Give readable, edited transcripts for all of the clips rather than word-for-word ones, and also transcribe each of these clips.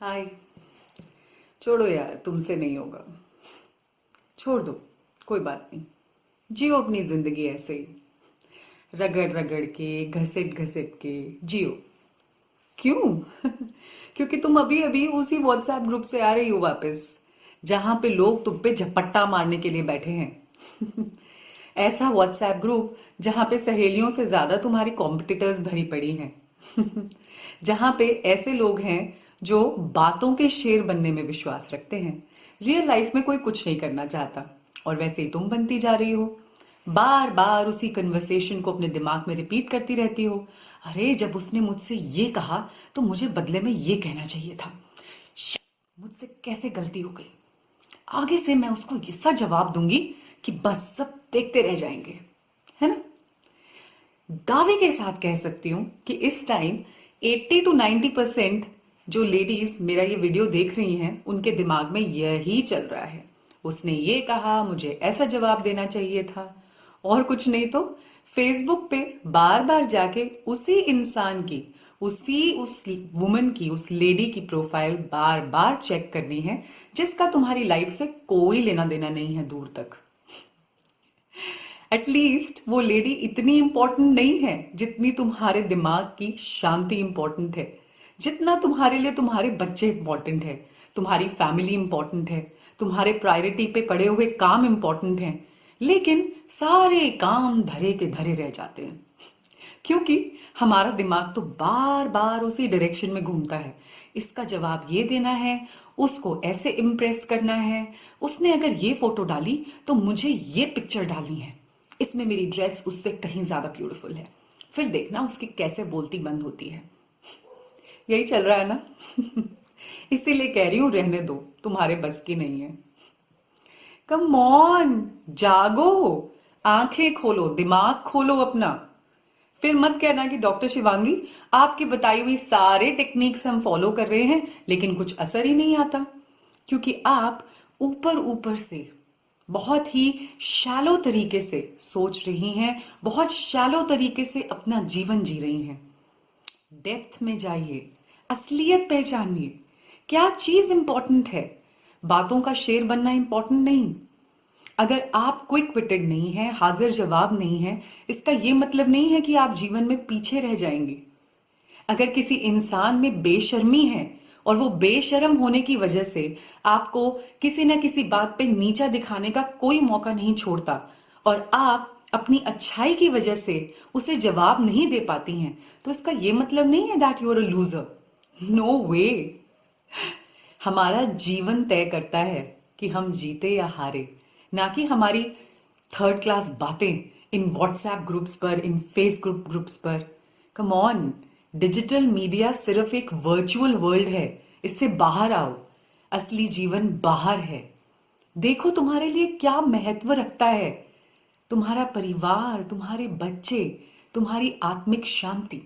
हाय। छोड़ो यार, तुमसे नहीं होगा। छोड़ दो, कोई बात नहीं। जियो अपनी जिंदगी ऐसे ही, रगड़ रगड़ के, घसीट घसीट के जियो। क्यों? क्योंकि तुम अभी अभी उसी व्हाट्सएप ग्रुप से आ रही हो वापस, जहां पे लोग तुम पे झपट्टा मारने के लिए बैठे हैं। ऐसा व्हाट्सएप ग्रुप जहां पे सहेलियों से ज्यादा तुम्हारी कॉम्पिटिटर्स भरी पड़ी हैं। जहां पे ऐसे लोग हैं जो बातों के शेर बनने में विश्वास रखते हैं, रियल लाइफ में कोई कुछ नहीं करना चाहता। और वैसे ही तुम बनती जा रही हो, बार बार उसी कन्वर्सेशन को अपने दिमाग में रिपीट करती रहती हो। अरे जब उसने मुझसे ये कहा तो मुझे बदले में ये कहना चाहिए था। शिट, मुझसे कैसे गलती हो गई। आगे से मैं उसको ऐसा जवाब दूंगी कि बस सब देखते रह जाएंगे, है ना। दावे के साथ कह सकती हूं कि इस टाइम 80 to 90% जो लेडीज मेरा ये वीडियो देख रही हैं उनके दिमाग में यही चल रहा है। उसने ये कहा, मुझे ऐसा जवाब देना चाहिए था। और कुछ नहीं तो फेसबुक पे बार बार जाके उसी इंसान की, उस वुमन की, उस लेडी की प्रोफाइल बार बार चेक करनी है, जिसका तुम्हारी लाइफ से कोई लेना देना नहीं है दूर तक। एटलीस्ट वो लेडी इतनी इंपॉर्टेंट नहीं है जितनी तुम्हारे दिमाग की शांति इंपॉर्टेंट है, जितना तुम्हारे लिए तुम्हारे बच्चे इंपॉर्टेंट है, तुम्हारी फैमिली इंपॉर्टेंट है, तुम्हारे प्रायोरिटी पे पड़े हुए काम इंपॉर्टेंट हैं। लेकिन सारे काम धरे के धरे रह जाते हैं, क्योंकि हमारा दिमाग तो बार बार उसी डायरेक्शन में घूमता है। इसका जवाब ये देना है, उसको ऐसे इम्प्रेस करना है, उसने अगर ये फोटो डाली तो मुझे ये पिक्चर डालनी है, इसमें मेरी ड्रेस उससे कहीं ज्यादा ब्यूटीफुल है। फिर देखना उसकी कैसे बोलती बंद होती है। यही चल रहा है ना। इसीलिए कह रही हूं, रहने दो, तुम्हारे बस की नहीं है। कम ऑन, जागो, आंखें खोलो, दिमाग खोलो अपना। फिर मत कहना कि डॉक्टर शिवांगी आपकी बताई हुई सारे टेक्निक्स हम फॉलो कर रहे हैं लेकिन कुछ असर ही नहीं आता। क्योंकि आप ऊपर ऊपर से बहुत ही शैलो तरीके से सोच रही हैं, बहुत शैलो तरीके से अपना जीवन जी रही हैं। डेप्थ में जाइए, असलियत पहचानिए। क्या चीज इंपॉर्टेंट है? बातों का शेर बनना इंपॉर्टेंट नहीं। अगर आप क्विक विटेड नहीं है, हाजिर जवाब नहीं है, इसका यह मतलब नहीं है कि आप जीवन में पीछे रह जाएंगे। अगर किसी इंसान में बेशर्मी है और वो बेशर्म होने की वजह से आपको किसी ना किसी बात पे नीचा दिखाने का कोई मौका नहीं छोड़ता, और आप अपनी अच्छाई की वजह से उसे जवाब नहीं दे पाती हैं, तो इसका ये मतलब नहीं है that you are a loser. No way. हमारा जीवन तय करता है कि हम जीते या हारे, ना कि हमारी थर्ड क्लास बातें इन व्हाट्सएप ग्रुप्स पर, इन फेसबुक ग्रुप्स पर। कम ऑन, डिजिटल मीडिया सिर्फ एक वर्चुअल वर्ल्ड है, इससे बाहर आओ। असली जीवन बाहर है। देखो तुम्हारे लिए क्या महत्व रखता है, तुम्हारा परिवार, तुम्हारे बच्चे, तुम्हारी आत्मिक शांति।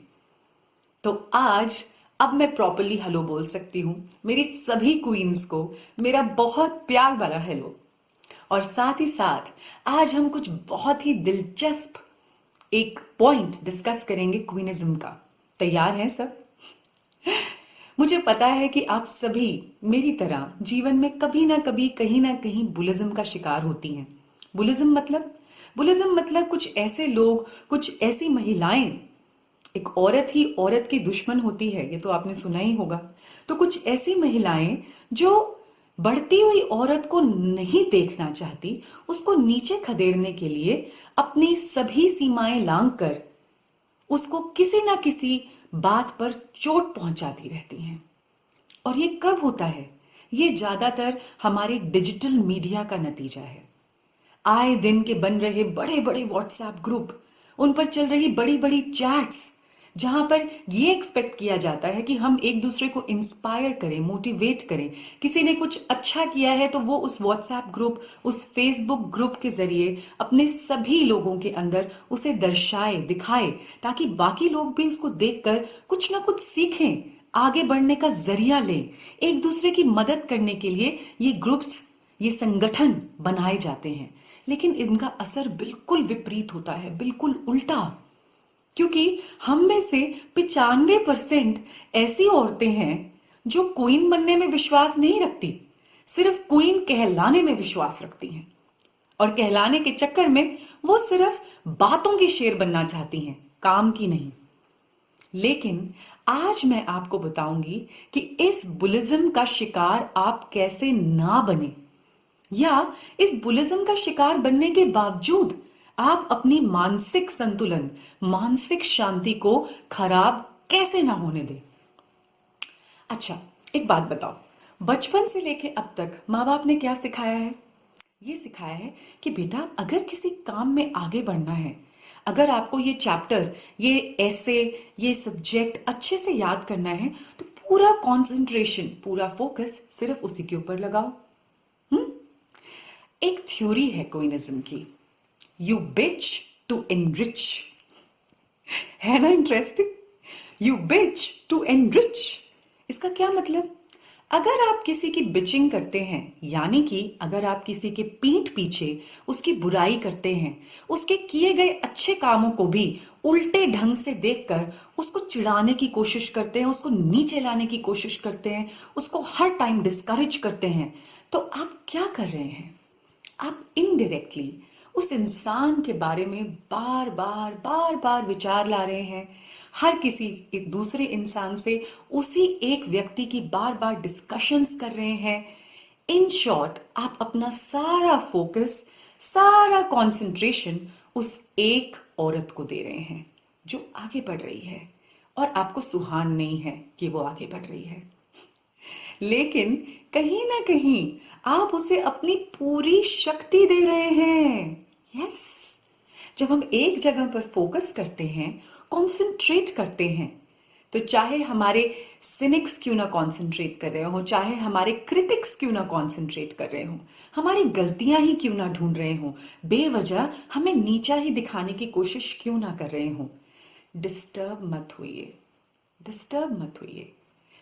तो आज अब मैं प्रॉपरली हेलो बोल सकती हूं मेरी सभी क्वींस को, मेरा बहुत प्यार भरा हेलो। और साथ ही साथ आज हम कुछ बहुत ही दिलचस्प एक पॉइंट डिस्कस करेंगे क्वीनिज्म का। तैयार हैं सब? मुझे पता है कि आप सभी मेरी तरह जीवन में कभी ना कभी, कहीं ना कहीं बुलिज्म का शिकार होती हैं। बुलिज्म मतलब कुछ ऐसे लोग, कुछ ऐसी महिलाएं, एक औरत ही औरत की दुश्मन होती है, ये तो आपने सुना ही होगा। तो कुछ ऐसी महिलाएं जो बढ़ती हुई औरत को नहीं देखना चाहती, उसको नीचे खदेड़ने के लिए अपनी सभी सीमाएं लांघ कर उसको किसी ना किसी बात पर चोट पहुंचाती रहती हैं। और ये कब होता है? ये ज्यादातर हमारे डिजिटल मीडिया का नतीजा है। आए दिन के बन रहे बड़े बड़े व्हाट्सएप ग्रुप, उन पर चल रही बड़ी बड़ी चैट्स, जहां पर ये एक्सपेक्ट किया जाता है कि हम एक दूसरे को इंस्पायर करें, मोटिवेट करें। किसी ने कुछ अच्छा किया है तो वो उस व्हाट्सएप ग्रुप, उस फेसबुक ग्रुप के जरिए अपने सभी लोगों के अंदर उसे दर्शाए, दिखाए, ताकि बाकी लोग भी उसको देखकर कुछ ना कुछ सीखें, आगे बढ़ने का जरिया लें। एक दूसरे की मदद करने के लिए ये ग्रुप्स, ये संगठन बनाए जाते हैं। लेकिन इनका असर बिल्कुल विपरीत होता है, बिल्कुल उल्टा। क्योंकि हम में से 95% ऐसी औरतें हैं जो क्वीन बनने में विश्वास नहीं रखती, सिर्फ क्वीन कहलाने में विश्वास रखती हैं। और कहलाने के चक्कर में वो सिर्फ बातों की शेर बनना चाहती हैं, काम की नहीं। लेकिन आज मैं आपको बताऊंगी कि इस बुलिज्म का शिकार आप कैसे ना बने, या इस बुलिज्म का शिकार बनने के बावजूद आप अपनी मानसिक संतुलन, मानसिक शांति को खराब कैसे ना होने दें। अच्छा, एक बात बताओ, बचपन से लेके अब तक माँ बाप ने क्या सिखाया है? ये सिखाया है कि बेटा अगर किसी काम में आगे बढ़ना है, अगर आपको ये चैप्टर, ये ऐसे, ये सब्जेक्ट अच्छे से याद करना है, तो पूरा कंसंट्रेशन, पूरा फोकस सिर्फ उसी के ऊपर लगाओ। एक थ्योरी है क्वीनिज्म की, यू बिच टू एनरिच। है ना interesting? You bitch to enrich. इसका क्या मतलब? अगर आप किसी की बिचिंग करते हैं, यानी कि अगर आप किसी के पीठ पीछे उसकी बुराई करते हैं, उसके किए गए अच्छे कामों को भी उल्टे ढंग से देखकर उसको चिढ़ाने की कोशिश करते हैं, उसको नीचे लाने की कोशिश करते हैं, उसको हर टाइम डिस्करेज करते हैं, तो आप क्या कर रहे हैं? आप इनडायरेक्टली उस इंसान के बारे में बार बार विचार ला रहे हैं। हर किसी एक दूसरे इंसान से उसी एक व्यक्ति की बार बार डिस्कशंस कर रहे हैं। इन शॉर्ट, आप अपना सारा फोकस, सारा कंसंट्रेशन उस एक औरत को दे रहे हैं जो आगे बढ़ रही है, और आपको सुहान नहीं है कि वो आगे बढ़ रही है। लेकिन कहीं ना कहीं आप उसे अपनी पूरी शक्ति दे रहे हैं। यस, जब हम एक जगह पर फोकस करते हैं, कॉन्सेंट्रेट करते हैं, तो चाहे हमारे सिनिक्स क्यों ना कॉन्सेंट्रेट कर रहे हो, चाहे हमारे क्रिटिक्स क्यों ना कॉन्सेंट्रेट कर रहे हो, हमारी गलतियां ही क्यों ना ढूंढ रहे हो, बेवजह हमें नीचा ही दिखाने की कोशिश क्यों ना कर रहे हो, डिस्टर्ब मत होइए, डिस्टर्ब मत होइए।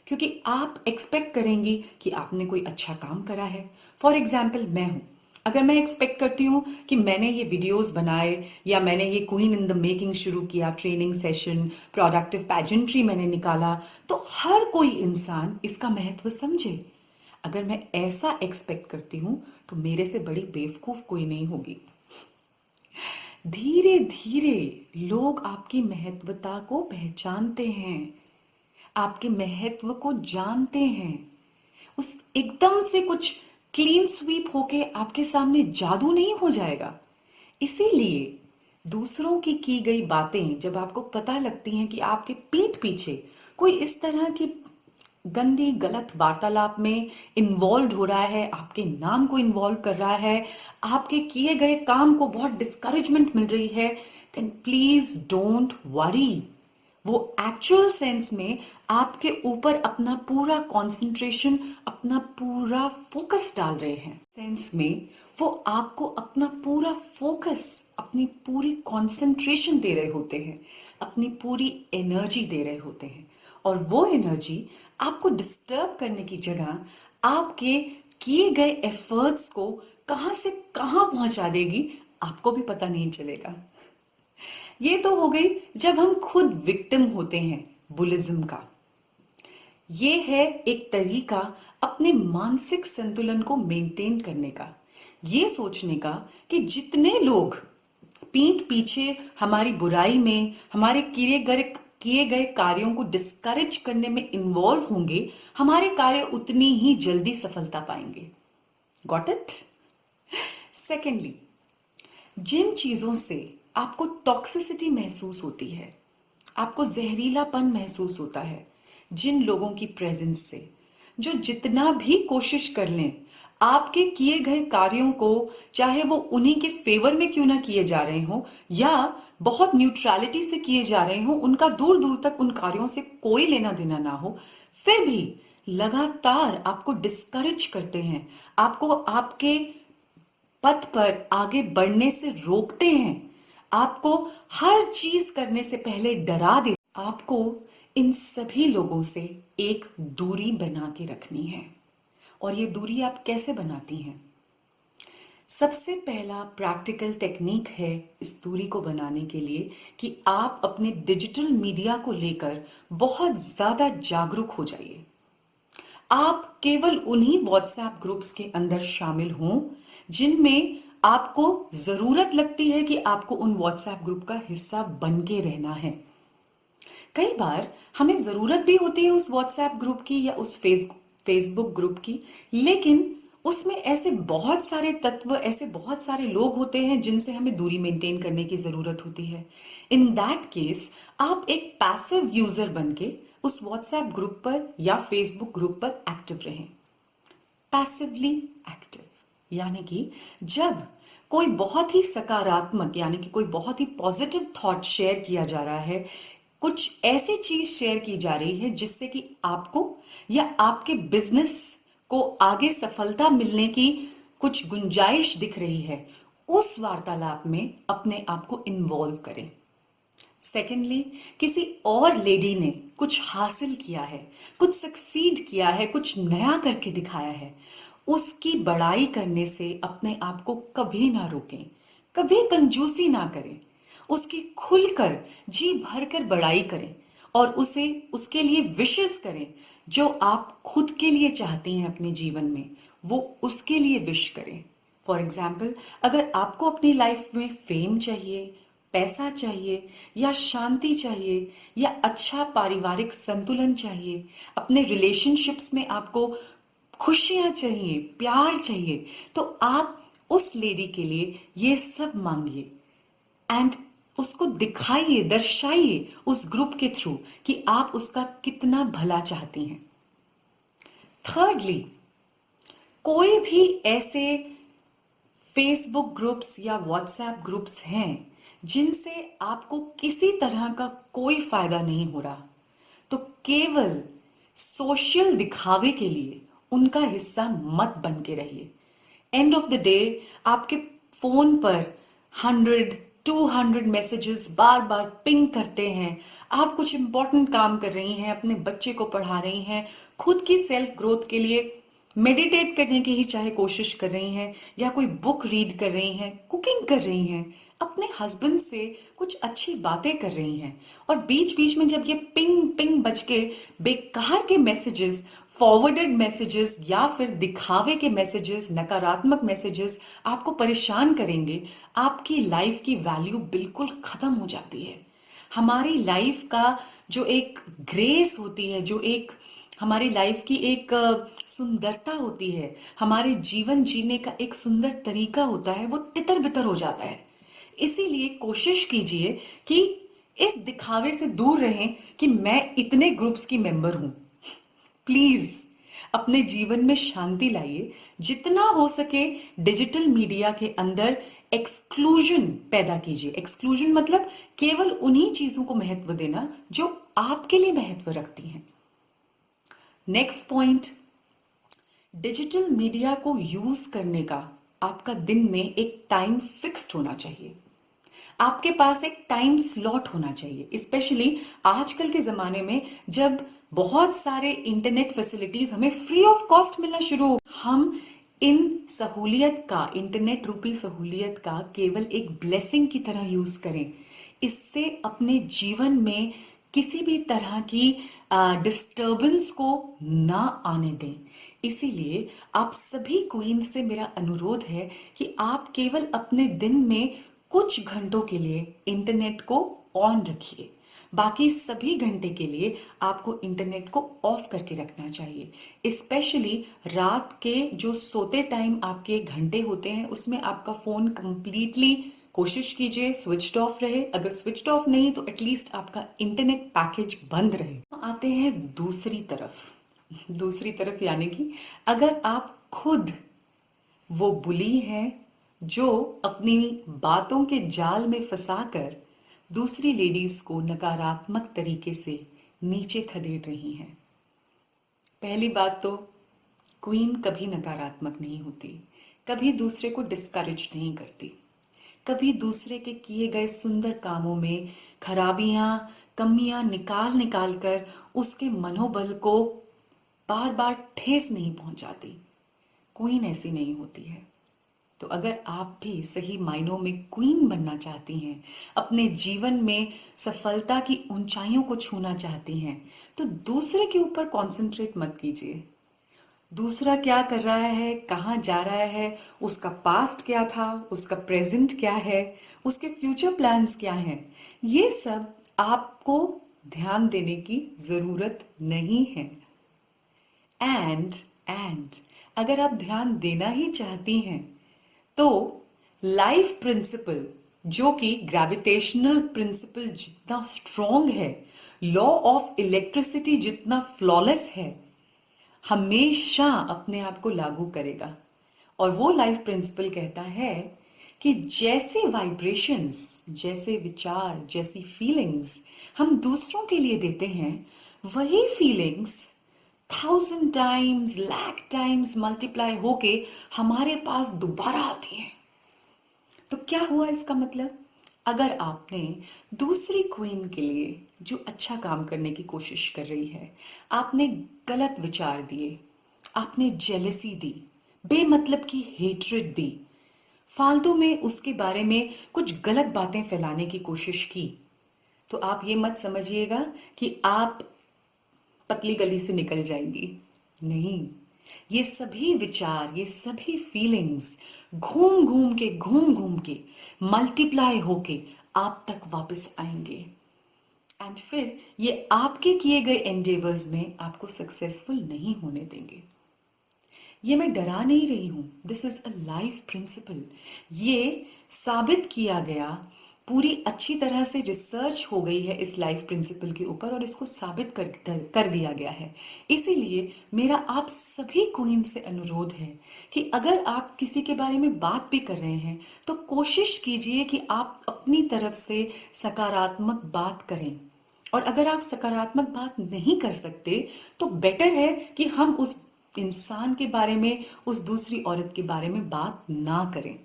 क्योंकि आप एक्सपेक्ट करेंगी कि आपने कोई अच्छा काम करा है। फॉर एग्जाम्पल मैं हूं, अगर मैं एक्सपेक्ट करती हूँ कि मैंने ये वीडियोस बनाए, या मैंने ये क्वीन इन द मेकिंग शुरू किया, ट्रेनिंग सेशन, प्रोडक्टिव पैजेंट्री मैंने निकाला, तो हर कोई इंसान इसका महत्व समझे। अगर मैं ऐसा एक्सपेक्ट करती हूँ तो मेरे से बड़ी बेवकूफ कोई नहीं होगी। धीरे धीरे लोग आपकी महत्वता को पहचानते हैं, आपके महत्व को जानते हैं। उस एकदम से कुछ क्लीन स्वीप होके आपके सामने जादू नहीं हो जाएगा। इसीलिए दूसरों की गई बातें जब आपको पता लगती हैं कि आपके पीठ पीछे कोई इस तरह की गंदी गलत वार्तालाप में इन्वॉल्व हो रहा है, आपके नाम को इन्वॉल्व कर रहा है, आपके किए गए काम को बहुत डिस्करेजमेंट मिल रही है, देन प्लीज डोंट वरी। वो एक्चुअल सेंस में आपके ऊपर अपना पूरा कंसंट्रेशन, अपना पूरा फोकस डाल रहे हैं। सेंस में वो आपको अपना पूरा फोकस, अपनी पूरी कंसंट्रेशन दे रहे होते हैं, अपनी पूरी एनर्जी दे रहे होते हैं। और वो एनर्जी आपको डिस्टर्ब करने की जगह आपके किए गए एफर्ट्स को कहां से कहां पहुंचा देगी, आपको भी पता नहीं चलेगा। ये तो हो गई जब हम खुद विक्टिम होते हैं बुलिज्म का। ये है एक तरीका अपने मानसिक संतुलन को मेंटेन करने का, ये सोचने का कि जितने लोग पीठ पीछे हमारी बुराई में, हमारे किए गए कार्यों को डिस्करेज करने में इन्वॉल्व होंगे, हमारे कार्य उतनी ही जल्दी सफलता पाएंगे। Got it? सेकेंडली, जिन चीजों से आपको टॉक्सिसिटी महसूस होती है, आपको जहरीलापन महसूस होता है, जिन लोगों की प्रेजेंस से, जो जितना भी कोशिश कर लें आपके किए गए कार्यों को, चाहे वो उन्हीं के फेवर में क्यों ना किए जा रहे हो या बहुत न्यूट्रलिटी से किए जा रहे हो, उनका दूर दूर तक उन कार्यों से कोई लेना देना ना हो, फिर भी लगातार आपको डिस्करेज करते हैं, आपको आपके पथ पर आगे बढ़ने से रोकते हैं, आपको हर चीज करने से पहले डरा दे। आपको इन सभी लोगों से एक दूरी बना के रखनी है। और ये दूरी आप कैसे बनाती हैं? सबसे पहला प्रैक्टिकल टेक्निक है इस दूरी को बनाने के लिए कि आप अपने डिजिटल मीडिया को लेकर बहुत ज्यादा जागरूक हो जाइए। आप केवल उन्हीं व्हाट्सएप ग्रुप्स के अंदर शामिल हों जिनमें आपको जरूरत लगती है कि आपको उन व्हाट्सएप ग्रुप का हिस्सा बन के रहना है। कई बार हमें जरूरत भी होती है उस व्हाट्सएप ग्रुप की या उस फेसबुक ग्रुप की, लेकिन उसमें ऐसे बहुत सारे तत्व, ऐसे बहुत सारे लोग होते हैं जिनसे हमें दूरी मेंटेन करने की जरूरत होती है। इन दैट केस आप एक पैसिव यूजर बन के उस व्हाट्सएप ग्रुप पर या फेसबुक ग्रुप पर एक्टिव रहें। पैसिवली एक्टिव यानी कि जब कोई बहुत ही सकारात्मक यानी कि कोई बहुत ही पॉजिटिव थॉट शेयर किया जा रहा है, कुछ ऐसी चीज शेयर की जा रही है जिससे कि आपको या आपके बिजनेस को आगे सफलता मिलने की कुछ गुंजाइश दिख रही है, उस वार्तालाप में अपने आप को इन्वॉल्व करें। सेकेंडली, किसी और लेडी ने कुछ हासिल किया है, कुछ सक्सीड किया है, कुछ नया करके दिखाया है, उसकी बड़ाई करने से अपने आप को कभी ना रोकें, कभी कंजूसी ना करें, उसकी खुलकर जी भरकर बड़ाई करें और उसे उसके लिए विशेस करें। जो आप खुद के लिए चाहती हैं अपने जीवन में, वो उसके लिए विश करें। फॉर एग्जाम्पल, अगर आपको अपनी लाइफ में फेम चाहिए, पैसा चाहिए या शांति चाहिए या अच्छा पारिवारिक संतुलन चाहिए, अपने रिलेशनशिप्स में आपको खुशियां चाहिए, प्यार चाहिए, तो आप उस लेडी के लिए ये सब मांगिए एंड उसको दिखाइए, दर्शाइए उस ग्रुप के थ्रू कि आप उसका कितना भला चाहती हैं। थर्डली, कोई भी ऐसे फेसबुक ग्रुप्स या व्हाट्सएप ग्रुप्स हैं जिनसे आपको किसी तरह का कोई फायदा नहीं हो रहा, तो केवल सोशल दिखावे के लिए उनका हिस्सा मत बन के रहिए। एंड ऑफ द डे आपके फोन पर 100-200 मैसेजेस बार बार पिंग करते हैं। आप कुछ इंपॉर्टेंट काम कर रही हैं, अपने बच्चे को पढ़ा रही हैं, खुद की सेल्फ ग्रोथ के लिए मेडिटेट करने की ही चाहे कोशिश कर रही हैं या कोई बुक रीड कर रही हैं, कुकिंग कर रही हैं, अपने हस्बैंड से कुछ अच्छी बातें कर रही हैं, और बीच बीच में जब ये पिंग पिंग बज के बेकार के मैसेजेस, फॉरवर्डेड मैसेजेस या फिर दिखावे के मैसेजेस, नकारात्मक मैसेजेस आपको परेशान करेंगे, आपकी लाइफ की वैल्यू बिल्कुल खत्म हो जाती है। हमारी लाइफ का जो एक ग्रेस होती है, जो एक हमारी लाइफ की एक सुंदरता होती है, हमारे जीवन जीने का एक सुंदर तरीका होता है, वो तितर बितर हो जाता है। इसीलिए कोशिश कीजिए कि इस दिखावे से दूर रहें कि मैं इतने ग्रुप्स की मेंबर हूं। प्लीज अपने जीवन में शांति लाइए। जितना हो सके डिजिटल मीडिया के अंदर एक्सक्लूजन पैदा कीजिए। एक्सक्लूजन मतलब केवल उन्हीं चीजों को महत्व देना जो आपके लिए महत्व रखती हैं। नेक्स्ट पॉइंट, डिजिटल मीडिया को यूज करने का आपका दिन में एक टाइम फिक्स्ड होना चाहिए। आपके पास एक टाइम स्लॉट होना चाहिए, स्पेशली आजकल के जमाने में जब बहुत सारे इंटरनेट फैसिलिटीज हमें फ्री ऑफ कॉस्ट मिलना शुरू हो। हम इन सहूलियत का, इंटरनेट रूपी सहूलियत का केवल एक ब्लेसिंग की तरह यूज करें। इससे अपने जीवन में किसी भी तरह की डिस्टर्बेंस को ना आने दें। इसीलिए आप सभी क्वीन से मेरा अनुरोध है कि आप केवल अपने दिन में कुछ घंटों के लिए इंटरनेट को ऑन रखिए, बाकी सभी घंटे के लिए आपको इंटरनेट को ऑफ करके रखना चाहिए। स्पेशली रात के जो सोते टाइम आपके घंटे होते हैं, उसमें आपका फोन कंप्लीटली कोशिश कीजिए स्विच्ड ऑफ रहे। अगर स्विच्ड ऑफ नहीं तो एटलीस्ट आपका इंटरनेट पैकेज बंद रहे। आते हैं दूसरी तरफ यानी कि अगर आप खुद वो बुली हैं जो अपनी बातों के जाल में फंसाकर दूसरी लेडीज को नकारात्मक तरीके से नीचे खदेड़ रही हैं। पहली बात तो क्वीन कभी नकारात्मक नहीं होती, कभी दूसरे को डिस्करेज नहीं करती, कभी दूसरे के किए गए सुंदर कामों में खराबियां, कमियां निकाल निकाल कर उसके मनोबल को बार बार ठेस नहीं पहुंचाती। क्वीन ऐसी नहीं होती है। तो अगर आप भी सही मायनों में क्वीन बनना चाहती हैं, अपने जीवन में सफलता की ऊंचाइयों को छूना चाहती हैं, तो दूसरे के ऊपर कॉन्सेंट्रेट मत कीजिए। दूसरा क्या कर रहा है, कहाँ जा रहा है, उसका पास्ट क्या था, उसका प्रेजेंट क्या है, उसके फ्यूचर प्लान्स क्या हैं, ये सब आपको ध्यान देने की जरूरत नहीं है। एंड अगर आप ध्यान देना ही चाहती हैं तो लाइफ प्रिंसिपल, जो कि ग्रेविटेशनल प्रिंसिपल जितना स्ट्रॉन्ग है, लॉ ऑफ इलेक्ट्रिसिटी जितना फ्लॉलेस है, हमेशा अपने आप को लागू करेगा। और वो लाइफ प्रिंसिपल कहता है कि जैसे वाइब्रेशंस, जैसे विचार, जैसी फीलिंग्स हम दूसरों के लिए देते हैं, वही feelings 1000 times, lakh times multiply होके हमारे पास दोबारा आती हैं। तो क्या हुआ इसका मतलब? अगर आपने दूसरी क्वीन के लिए जो अच्छा काम करने की कोशिश कर रही है, आपने गलत विचार दिए, आपने जेलसी दी, बेमतलब की हेट्रेड दी, फालतू में उसके बारे में कुछ गलत बातें फैलाने की कोशिश की, तो आप ये मत समझिएगा कि आप पतली गली से निकल जाएंगी। नहीं, ये सभी विचार, ये सभी फीलिंग्स घूम घूम के मल्टीप्लाई होके आप तक वापस आएंगे। एंड फिर ये आपके किए गए एंडेवर्स में आपको सक्सेसफुल नहीं होने देंगे। ये मैं डरा नहीं रही हूं, this is a life principal. ये साबित किया गया, पूरी अच्छी तरह से रिसर्च हो गई है इस लाइफ प्रिंसिपल के ऊपर और इसको साबित कर दिया गया है। इसीलिए मेरा आप सभी क्वीन से अनुरोध है कि अगर आप किसी के बारे में बात भी कर रहे हैं तो कोशिश कीजिए कि आप अपनी तरफ से सकारात्मक बात करें। और अगर आप सकारात्मक बात नहीं कर सकते तो बेटर है कि हम उस इंसान के बारे में, उस दूसरी औरत के बारे में बात ना करें।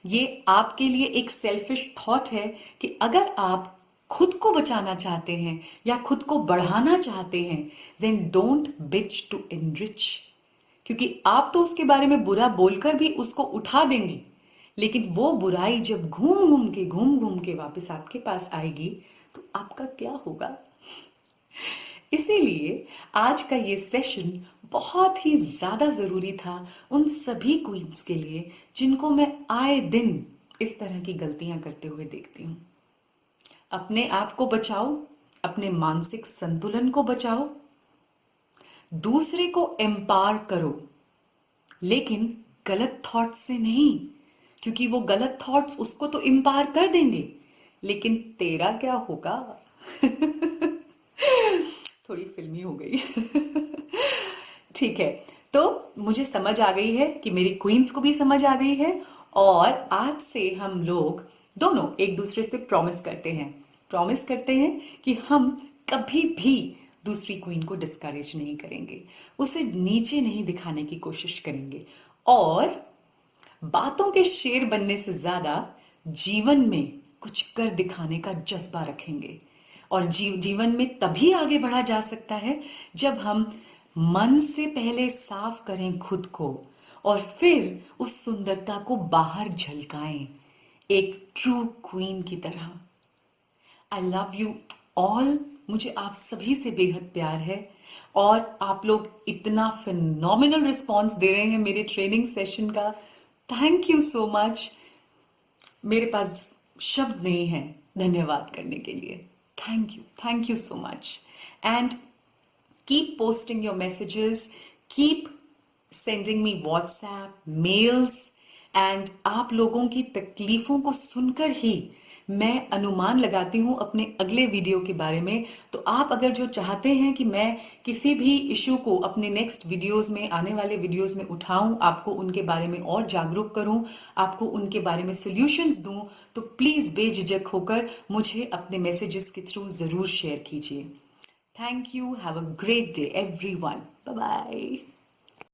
ये आपके लिए एक सेल्फिश थॉट है कि अगर आप खुद को बचाना चाहते हैं या खुद को बढ़ाना चाहते हैं, then don't bitch to enrich. क्योंकि आप तो उसके बारे में बुरा बोलकर भी उसको उठा देंगी, लेकिन वो बुराई जब घूम घूम के वापस आपके पास आएगी तो आपका क्या होगा? इसीलिए आज का ये सेशन बहुत ही ज्यादा जरूरी था उन सभी क्वींस के लिए जिनको मैं आए दिन इस तरह की गलतियां करते हुए देखती हूं। अपने आप को बचाओ, अपने मानसिक संतुलन को बचाओ, दूसरे को एम्पावर करो, लेकिन गलत थॉट्स से नहीं, क्योंकि वो गलत थॉट्स उसको तो एम्पावर कर देंगे, लेकिन तेरा क्या होगा? थोड़ी फिल्मी हो गई। ठीक है, तो मुझे समझ आ गई है कि मेरी क्वींस को भी समझ आ गई है, और आज से हम लोग दोनों एक दूसरे से प्रॉमिस करते हैं कि हम कभी भी दूसरी क्वीन को डिस्करेज नहीं करेंगे, उसे नीचे नहीं दिखाने की कोशिश करेंगे, और बातों के शेर बनने से ज्यादा जीवन में कुछ कर दिखाने का जज्बा रखेंगे। और जीवन में तभी आगे बढ़ा जा सकता है जब हम मन से पहले साफ करें खुद को और फिर उस सुंदरता को बाहर झलकाएं, एक ट्रू क्वीन की तरह। I love you all. मुझे आप सभी से बेहद प्यार है, और आप लोग इतना फिनोमिनल रिस्पॉन्स दे रहे हैं मेरे ट्रेनिंग सेशन का। Thank you so much. मेरे पास शब्द नहीं है धन्यवाद करने के लिए। Thank you so much. And keep posting your messages, keep sending me WhatsApp, mails, and आप लोगों की तकलीफों को सुनकर ही मैं अनुमान लगाती हूँ अपने अगले वीडियो के बारे में। तो आप अगर जो चाहते हैं कि मैं किसी भी इशू को अपने नेक्स्ट वीडियोस में, आने वाले वीडियोस में उठाऊं, आपको उनके बारे में और जागरूक करूं, आपको उनके बारे में सॉल्यूशंस दूं, तो प्लीज बेझिझक होकर मुझे अपने मैसेजेस के थ्रू जरूर शेयर कीजिए। Thank you. Have a great day everyone. Bye bye.